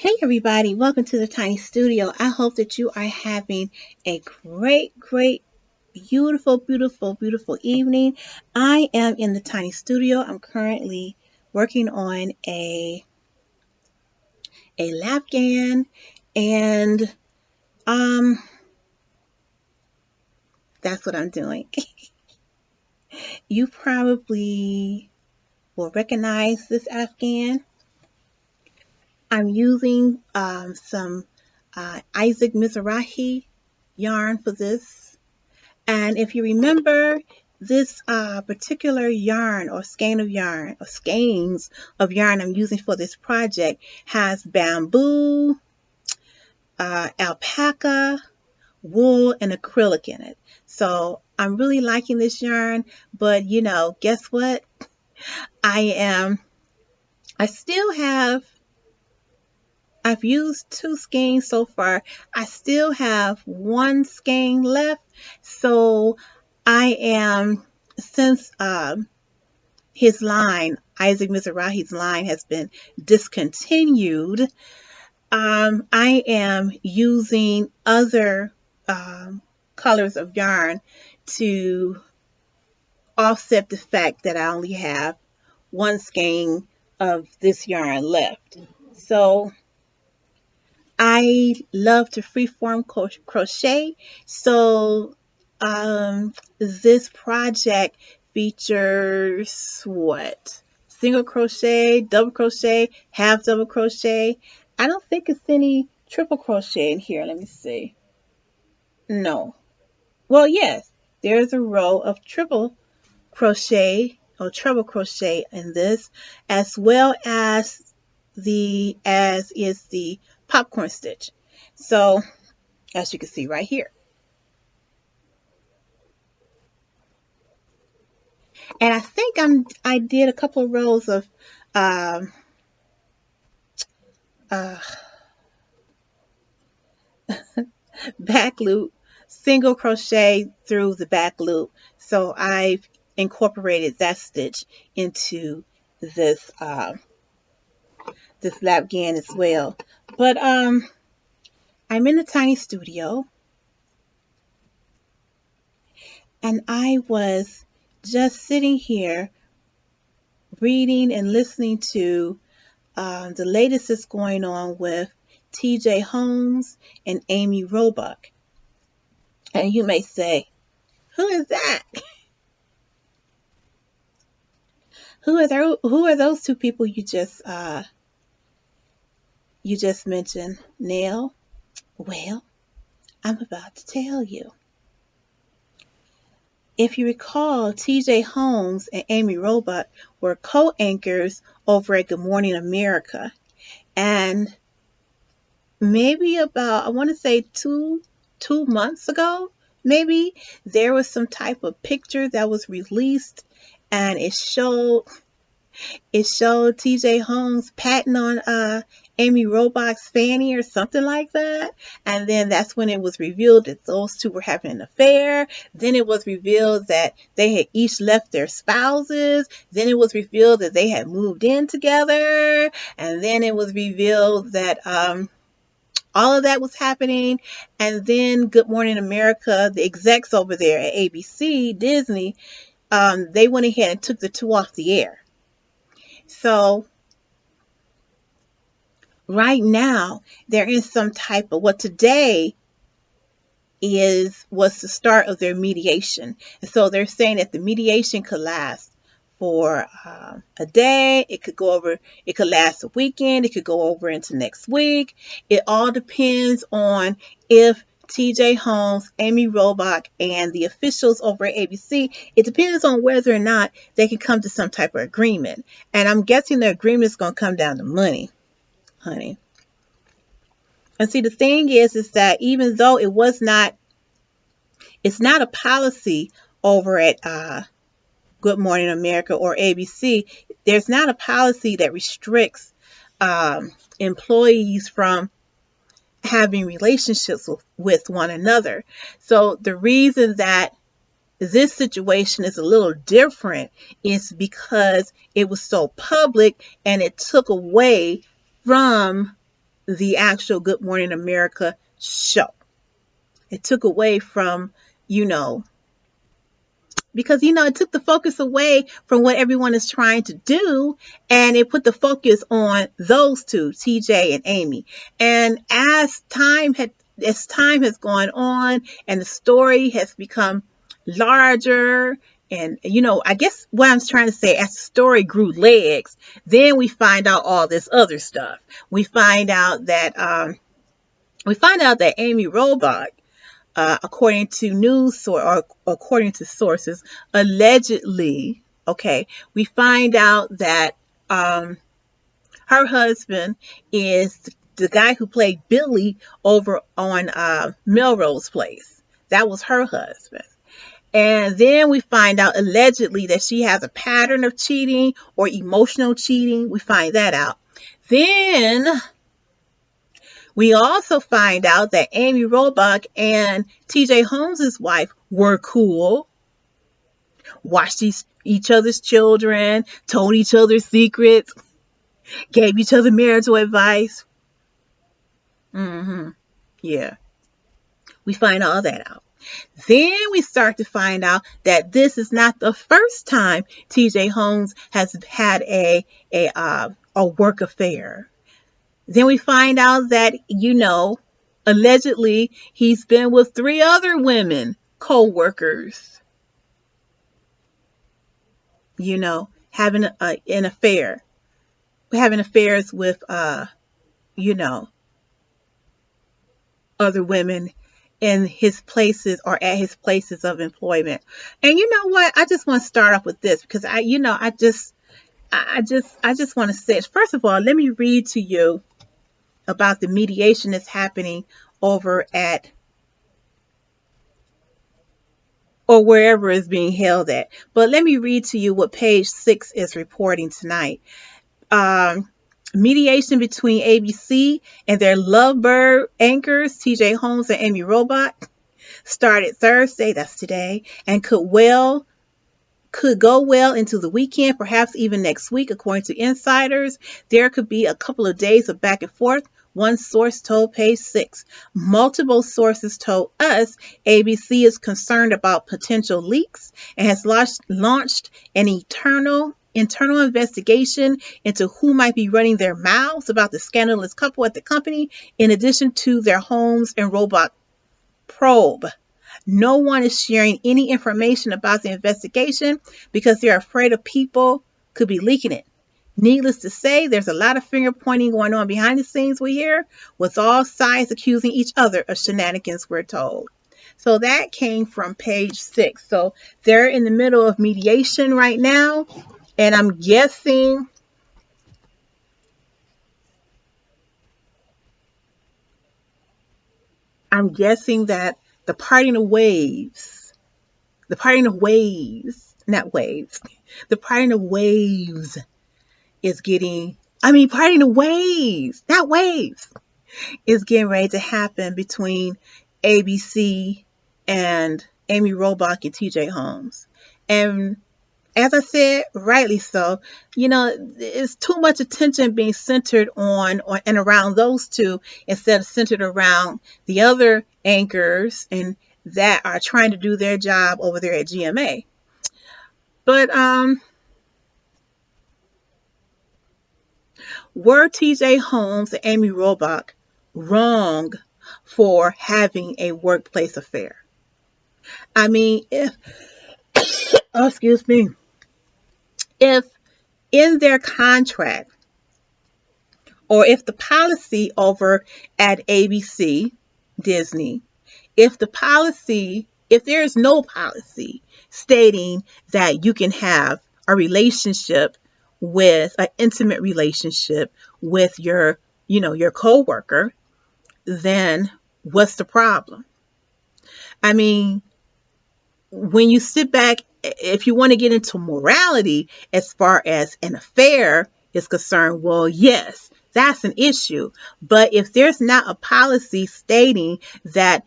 Hey everybody, welcome to the Tiny Studio. I hope that you are having a great, beautiful evening. I am in the Tiny Studio. I'm currently working on a lap gan, and um that's what I'm doing. You probably will recognize this Afghan. I'm using some Isaac Mizrahi yarn for this. And if you remember, this particular yarn or skein of yarn or skeins of yarn I'm using for this project has bamboo, alpaca, wool, and acrylic in it. So I'm really liking this yarn, but guess what? I am, I still have, I've used two skeins so far. I still have one skein left. So I am, since his line, Isaac Mizrahi's line, has been discontinued, I am using other colors of yarn to offset the fact that I only have one skein of this yarn left. So I love to freeform crochet. So this project features what? Single crochet, double crochet, half double crochet. I don't think it's any triple crochet in here. Let me see. No. Well, yes, there's a row of triple crochet or treble crochet in this, as well as is the popcorn stitch. So as you can see right here. And I think I did a couple of rows of um, uh, back loop, single crochet through the back loop. So I've incorporated that stitch into this this lap gan as well. But I'm in the tiny studio, and I was just sitting here reading and listening to the latest that's going on with TJ Holmes and Amy Robach. And you may say, who is that? Who are those two people you just mentioned, Neil? Well, I'm about to tell you. If you recall, TJ Holmes and Amy Robach were co-anchors over at Good Morning America. And maybe about, I want to say two months ago, maybe there was some type of picture that was released, and it showed TJ Holmes patting on Amy Robach's fanny or something like that. And then that's when it was revealed that those two were having an affair. Then it was revealed that they had each left their spouses. Then it was revealed that they had moved in together. And then it was revealed that all of that was happening. And then Good Morning America, the execs over there at ABC, Disney, they went ahead and took the two off the air. So right now, there is some type of what today was the start of their mediation. And so they're saying that the mediation could last for a day. It could last a weekend. It could go over into next week. It all depends on if TJ Holmes, Amy Robach, and the officials over at ABC, it depends on whether or not they can come to some type of agreement. And I'm guessing the agreement is going to come down to money, honey. And see, the thing is that even though it's not a policy over at Good Morning America or ABC, there's not a policy that restricts employees from having relationships with one another. So the reason that this situation is a little different is because it was so public and it took away from the actual Good Morning America show. It took away from, you know, because it took the focus away from what everyone is trying to do, and it put the focus on those two, TJ and Amy. And as time has gone on and the story has become larger, and I guess what I'm trying to say, as the story grew legs, then we find out all this other stuff. We find out that Amy Robach, according to or according to sources, allegedly, okay, we find out that her husband is the guy who played Billy over on Melrose Place. That was her husband. And then we find out allegedly that she has a pattern of cheating or emotional cheating. We find that out. Then we also find out that Amy Robach and TJ Holmes' wife were cool, watched each other's children, told each other secrets, gave each other marital advice. Yeah, we find all that out. Then we start to find out that this is not the first time TJ Holmes has had a work affair. Then we find out that, allegedly he's been with 3 other women, co-workers, having an affair, having affairs with, other women in his places or at his places of employment. And you know what? I just want to start off with this because I just want to say, first of all, let me read to you about the mediation that's happening over at, or wherever it's being held at. But let me read to you what page 6 is reporting tonight. Mediation between ABC and their lovebird anchors, TJ Holmes and Amy Robach, started Thursday, that's today, and could go well into the weekend, perhaps even next week, according to insiders. There could be a couple of days of back and forth, one source told page 6. Multiple sources told us ABC is concerned about potential leaks and has launched an internal investigation into who might be running their mouths about the scandalous couple at the company, in addition to their Holmes and Robach probe. No one is sharing any information about the investigation because they're afraid of people could be leaking it. Needless to say, there's a lot of finger pointing going on behind the scenes, we hear, with all sides accusing each other of shenanigans, we're told. So that came from page 6. So they're in the middle of mediation right now, and I'm guessing that the parting of waves, not waves, the parting of waves is getting, parting of waves, not waves, is getting ready to happen between ABC and Amy Robach and TJ Holmes. And as I said, rightly so, it's too much attention being centered on and around those two instead of centered around the other anchors and that are trying to do their job over there at GMA. But were TJ Holmes and Amy Robach wrong for having a workplace affair? If oh, excuse me, if in their contract, or if the policy over at ABC, Disney, if there is no policy stating that you can have a relationship an intimate relationship with your coworker, then what's the problem? When you sit back, if you want to get into morality as far as an affair is concerned, well, yes, that's an issue. But if there's not a policy stating that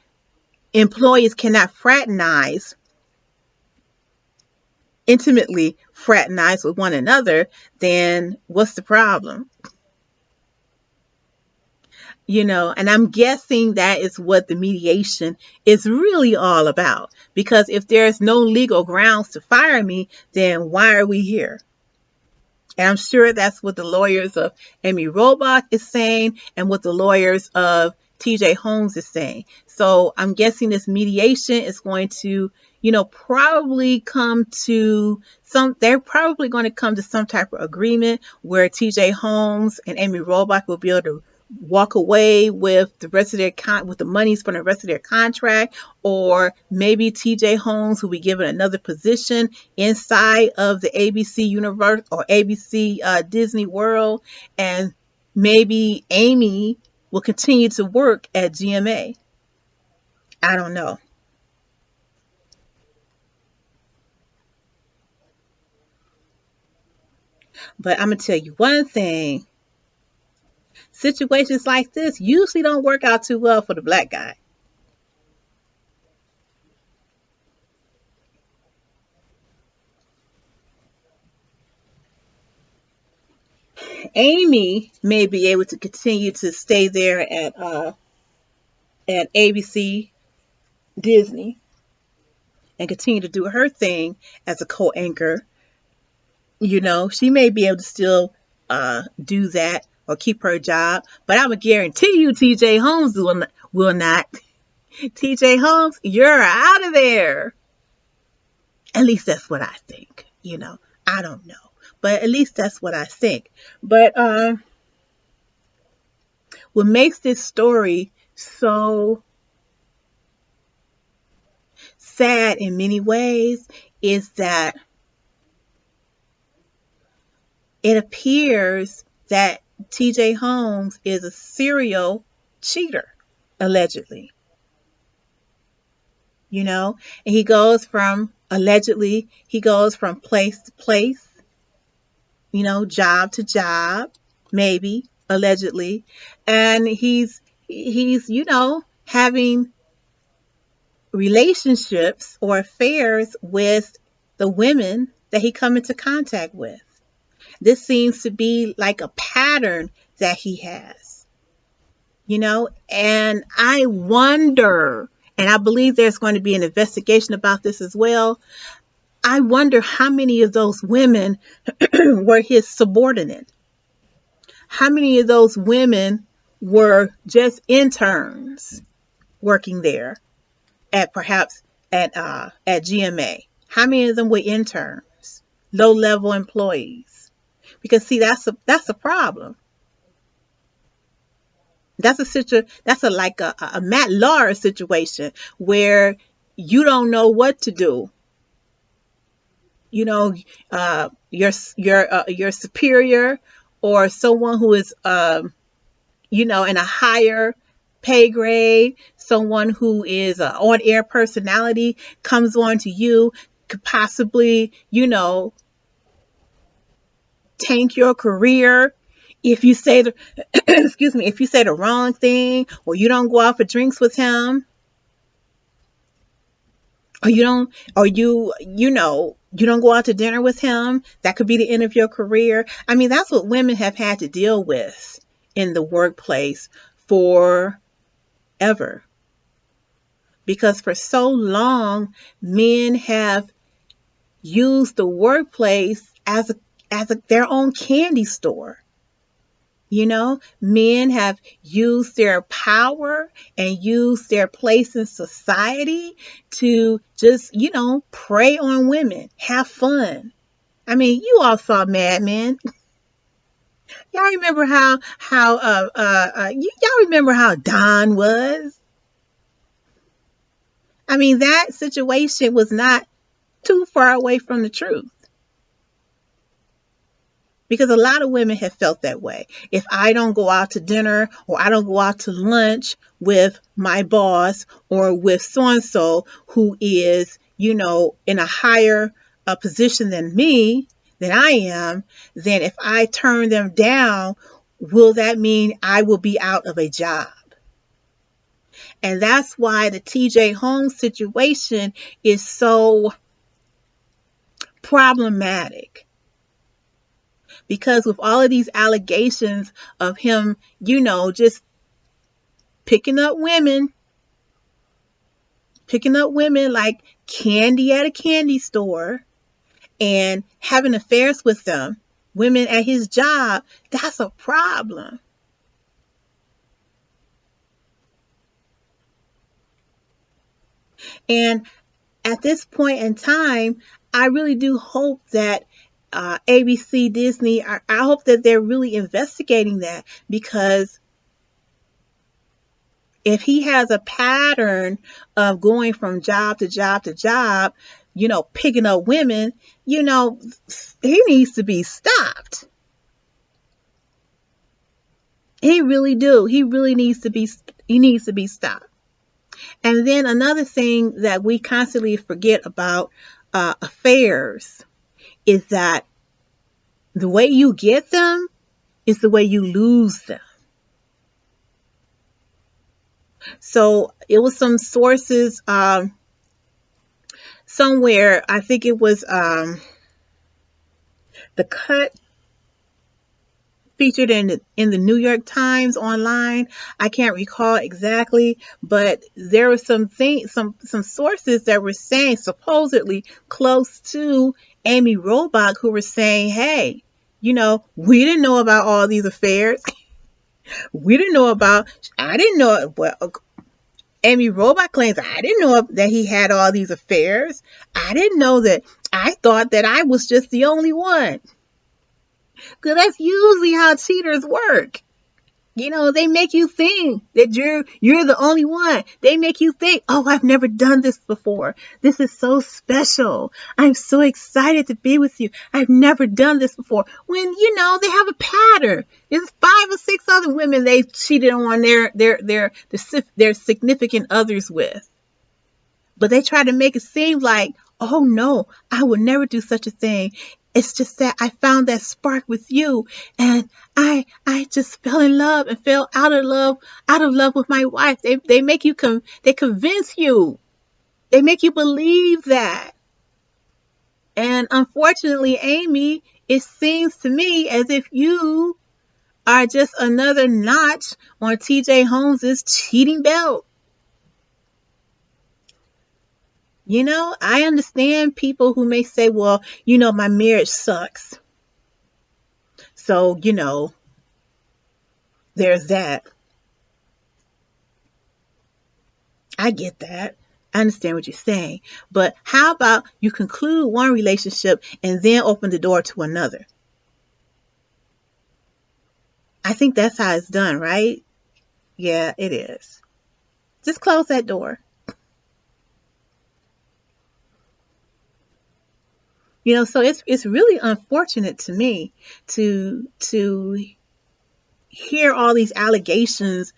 employees cannot intimately fraternize with one another, then what's the problem? And I'm guessing that is what the mediation is really all about. Because if there's no legal grounds to fire me, then why are we here? And I'm sure that's what the lawyers of Amy Robach is saying and what the lawyers of TJ Holmes is saying. So I'm guessing this mediation is going to, probably come to they're probably going to come to some type of agreement where TJ Holmes and Amy Robach will be able to walk away with the rest of their with the monies from the rest of their contract, or maybe TJ Holmes will be given another position inside of the ABC universe or ABC Disney World, and maybe Amy will continue to work at GMA. I don't know. But I'm going to tell you one thing. Situations like this usually don't work out too well for the black guy. Amy may be able to continue to stay there at ABC Disney and continue to do her thing as a co-anchor. She may be able to still do that or keep her job, but I would guarantee you TJ Holmes will not. TJ Holmes, you're out of there. At least that's what I think. I don't know, but at least that's what I think. But what makes this story so sad in many ways is that it appears that TJ Holmes is a serial cheater, allegedly. And he goes from place to place, job to job, maybe, allegedly. And he's having relationships or affairs with the women that he come into contact with. This seems to be like a pattern that he has, and I wonder, and I believe there's going to be an investigation about this as well. I wonder how many of those women were his subordinate. How many of those women were just interns working there perhaps at GMA? How many of them were interns, low-level employees? Because see, that's a problem. That's like a Matt Lauer situation where you don't know what to do. Your superior or someone who is in a higher pay grade, someone who is an on-air personality comes on to you, could possibly tank your career if you say the excuse me, if you say the wrong thing, or you don't go out for drinks with him, or you don't go out to dinner with him. That could be the end of your career. I mean, that's what women have had to deal with in the workplace forever, because for so long men have used the workplace as their own candy store. Men have used their power and used their place in society to just, prey on women, have fun. I mean, you all saw Mad Men. Y'all remember y'all remember how Don was? I mean, that situation was not too far away from the truth. Because a lot of women have felt that way. If I don't go out to dinner or I don't go out to lunch with my boss or with so-and-so who is, in a higher position than I am, then if I turn them down, will that mean I will be out of a job? And that's why the TJ Holmes situation is so problematic. Because with all of these allegations of him, just picking up women, like candy at a candy store, and having affairs with them, women at his job, that's a problem. And at this point in time, I really do hope that ABC, Disney, I hope that they're really investigating that, because if he has a pattern of going from job to job to job, picking up women, he needs to be stopped. He really do. He really needs to be stopped. And then another thing that we constantly forget about affairs is that the way you get them is the way you lose them. So it was some sources somewhere, I think it was the cut featured in the New York Times online. I can't recall exactly, but there were some sources that were saying, supposedly close to Amy Robach, who were saying, hey, we didn't know about all these affairs. I didn't know, well, Amy Robach claims, I didn't know that he had all these affairs. I didn't know that. I thought that I was just the only one. Because that's usually how cheaters work. They make you think that you're the only one. They make you think, oh, I've never done this before. This is so special. I'm so excited to be with you. I've never done this before. When, they have a pattern. There's 5 or 6 other women they've cheated on their significant others with. But they try to make it seem like, oh no, I would never do such a thing. It's just that I found that spark with you, and I just fell in love and fell out of love with my wife. They make you they convince you. They make you believe that. And unfortunately, Amy, it seems to me as if you are just another notch on TJ Holmes' cheating belt. I understand people who may say, well, my marriage sucks. So, there's that. I get that. I understand what you're saying. But how about you conclude one relationship and then open the door to another? I think that's how it's done, right? Yeah, it is. Just close that door. So it's really unfortunate to me to hear all these allegations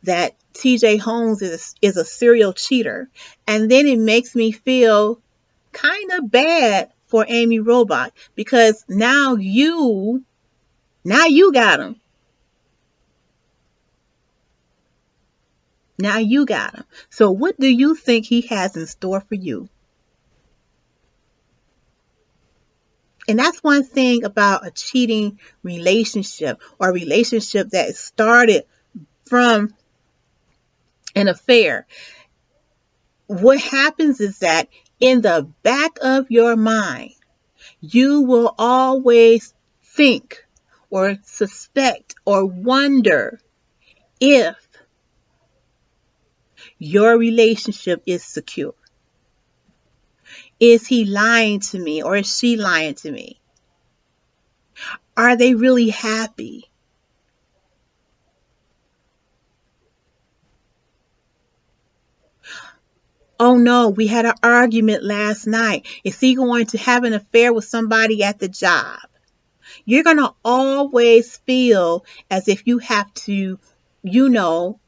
that TJ Holmes is a serial cheater, and then it makes me feel kind of bad for Amy Robach, because now you got him. Now you got him. So what do you think he has in store for you? And that's one thing about a cheating relationship, or a relationship that started from an affair. What happens is that in the back of your mind, you will always think or suspect or wonder if your relationship is secure. Is he lying to me, or is she lying to me? Are they really happy? Oh no, we had an argument last night. Is he going to have an affair with somebody at the job? You're going to always feel as if you have to,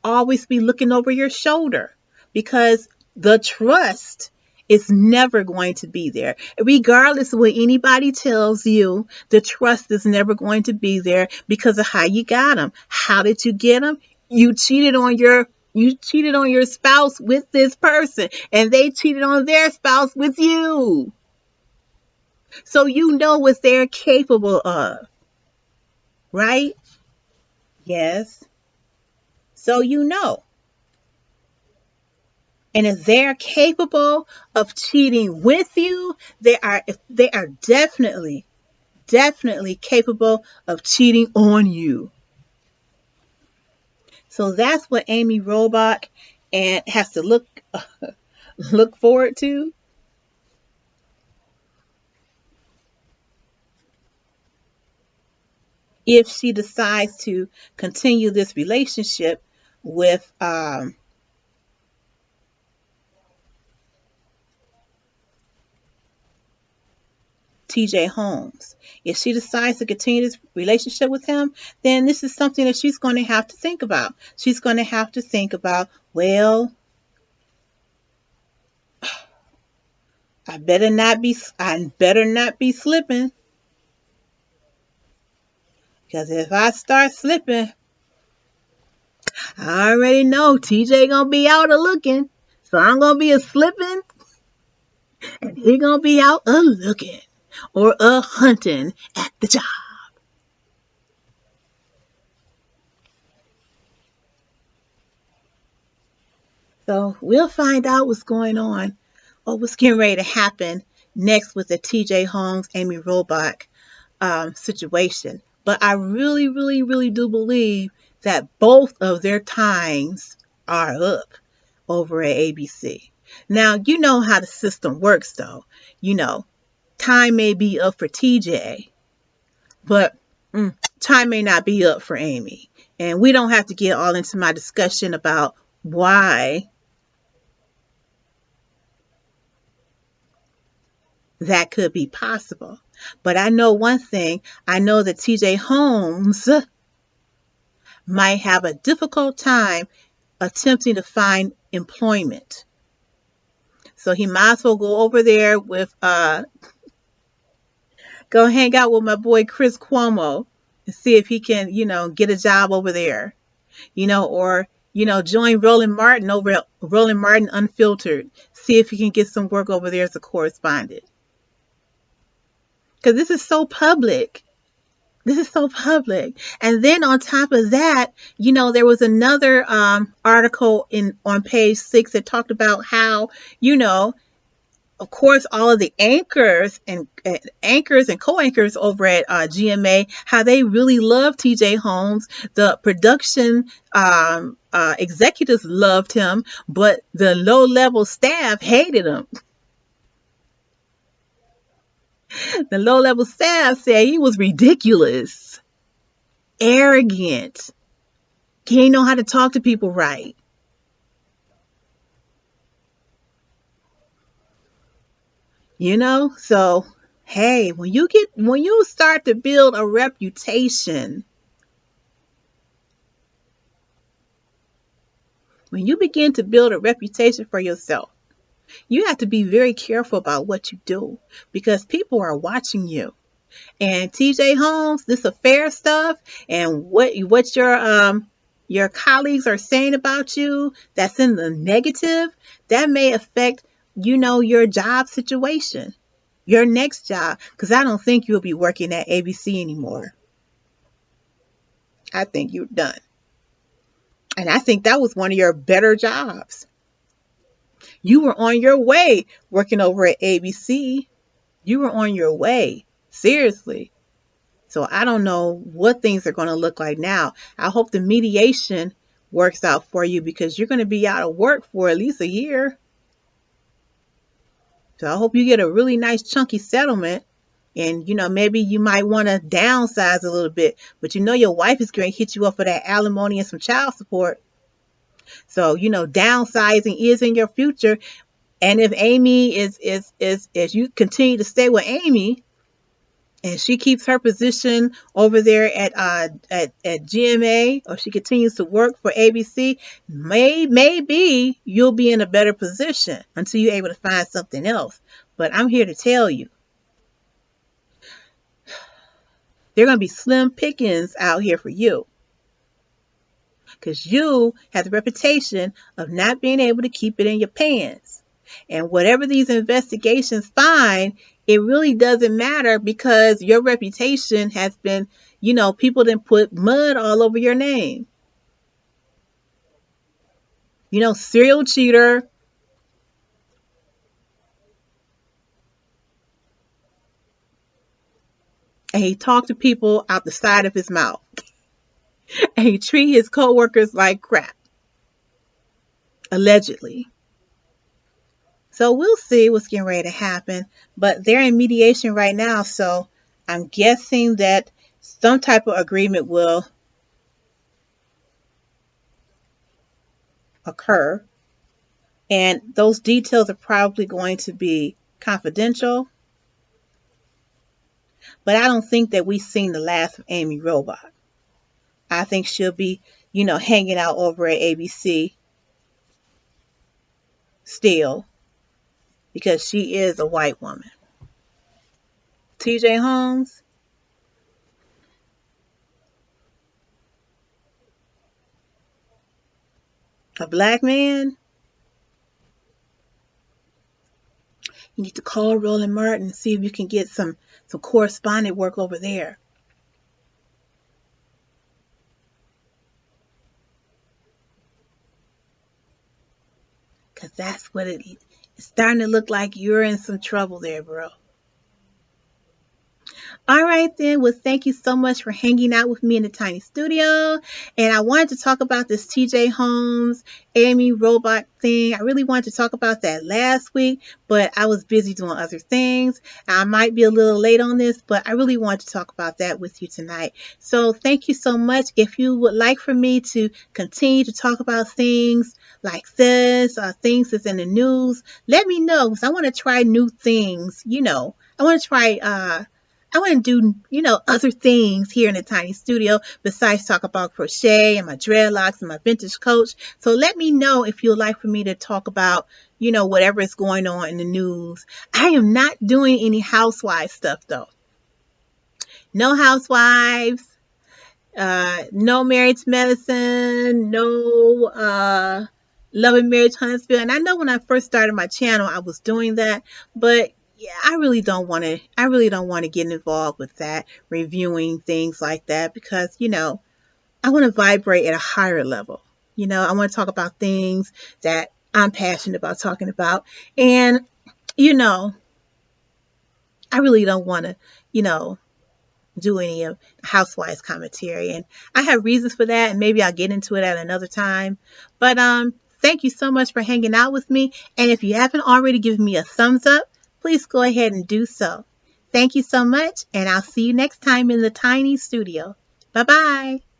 always be looking over your shoulder, because the trust is never going to be there. Regardless of what anybody tells you, the trust is never going to be there because of how you got them. How did you get them? You cheated on your spouse with this person, and they cheated on their spouse with you. So you know what they're capable of, right? Yes. So you know. And if they're capable of cheating with you, they are definitely capable of cheating on you. So that's what Amy Robach and has to look forward to. If she decides to continue this relationship with TJ Holmes. If she decides to continue this relationship with him, then this is something that she's going to have to think about. She's going to have to think about, well, I better not be slipping, because if I start slipping, I already know TJ gonna be out a looking. So I'm gonna be a slipping and he gonna be out a looking or a hunting at the job. So we'll find out what's going on or what's getting ready to happen next with the TJ Holmes, Amy Robach situation. But I really, really, really do believe that both of their times are up over at ABC. Now, you know how the system works, though. You know, time may be up for TJ, but time may not be up for Amy. And we don't have to get all into my discussion about why that could be possible. But I know one thing. I know that TJ Holmes might have a difficult time attempting to find employment. So he might as well go over there with go hang out with my boy Chris Cuomo and see if he can, get a job over there. Or join Roland Martin over at Roland Martin Unfiltered. See if he can get some work over there as a correspondent. Because this is so public. This is so public. And then on top of that, there was another article on page 6 that talked about how, of course, all of the anchors and co-anchors over at GMA, how they really love TJ Holmes. The production executives loved him, but the low-level staff hated him. The low-level staff said he was ridiculous, arrogant. He didn't know how to talk to people right. So hey, when you start to build a reputation, when you begin to build a reputation for yourself, you have to be very careful about what you do because people are watching you. And TJ Holmes, this affair stuff and what your colleagues are saying about you that's in the negative, that may affect your job situation, your next job, because I don't think you'll be working at ABC anymore. I think you're done. And I think that was one of your better jobs. You were on your way working over at ABC. You were on your way. Seriously. So I don't know what things are going to look like now. I hope the mediation works out for you because you're going to be out of work for at least a year. So I hope you get a really nice chunky settlement. And, maybe you might want to downsize a little bit. But your wife is going to hit you up for that alimony and some child support. So, downsizing is in your future. And if Amy is you continue to stay with Amy and she keeps her position over there at GMA, or she continues to work for ABC, maybe you'll be in a better position until you're able to find something else. But I'm here to tell you, there are going to be slim pickings out here for you. Because you have the reputation of not being able to keep it in your pants. And whatever these investigations find, it really doesn't matter because your reputation has been, people didn't put mud all over your name. Serial cheater, and he talked to people out the side of his mouth, and he treat his coworkers like crap, allegedly. So we'll see what's getting ready to happen. But they're in mediation right now, so I'm guessing that some type of agreement will occur. And those details are probably going to be confidential. But I don't think that we've seen the last of Amy Robach. I think she'll be, hanging out over at ABC still because she is a white woman. TJ Holmes, a black man, you need to call Roland Martin and see if you can get some correspondent work over there. Because that's what it's starting to look like you're in some trouble there, bro. All right, then. Well, thank you so much for hanging out with me in the tiny studio. And I wanted to talk about this TJ Holmes, Amy Robach thing. I really wanted to talk about that last week, but I was busy doing other things. I might be a little late on this, but I really wanted to talk about that with you tonight. So thank you so much. If you would like for me to continue to talk about things like this, things that's in the news, let me know, because I want to try new things. I want to try I want to do, other things here in the tiny studio besides talk about crochet and my dreadlocks and my vintage coach. So let me know if you'd like for me to talk about, whatever is going on in the news. I am not doing any housewife stuff though. No housewives, no married to medicine, no love and marriage Huntsville. And I know when I first started my channel, I was doing that, but yeah, I really don't want to. I really don't want to get involved with that, reviewing things like that, because I want to vibrate at a higher level. I want to talk about things that I'm passionate about talking about, and I really don't want to, do any of Housewives commentary, and I have reasons for that, and maybe I'll get into it at another time. But thank you so much for hanging out with me, and if you haven't already given me a thumbs up, please go ahead and do so. Thank you so much, and I'll see you next time in the tiny studio. Bye bye.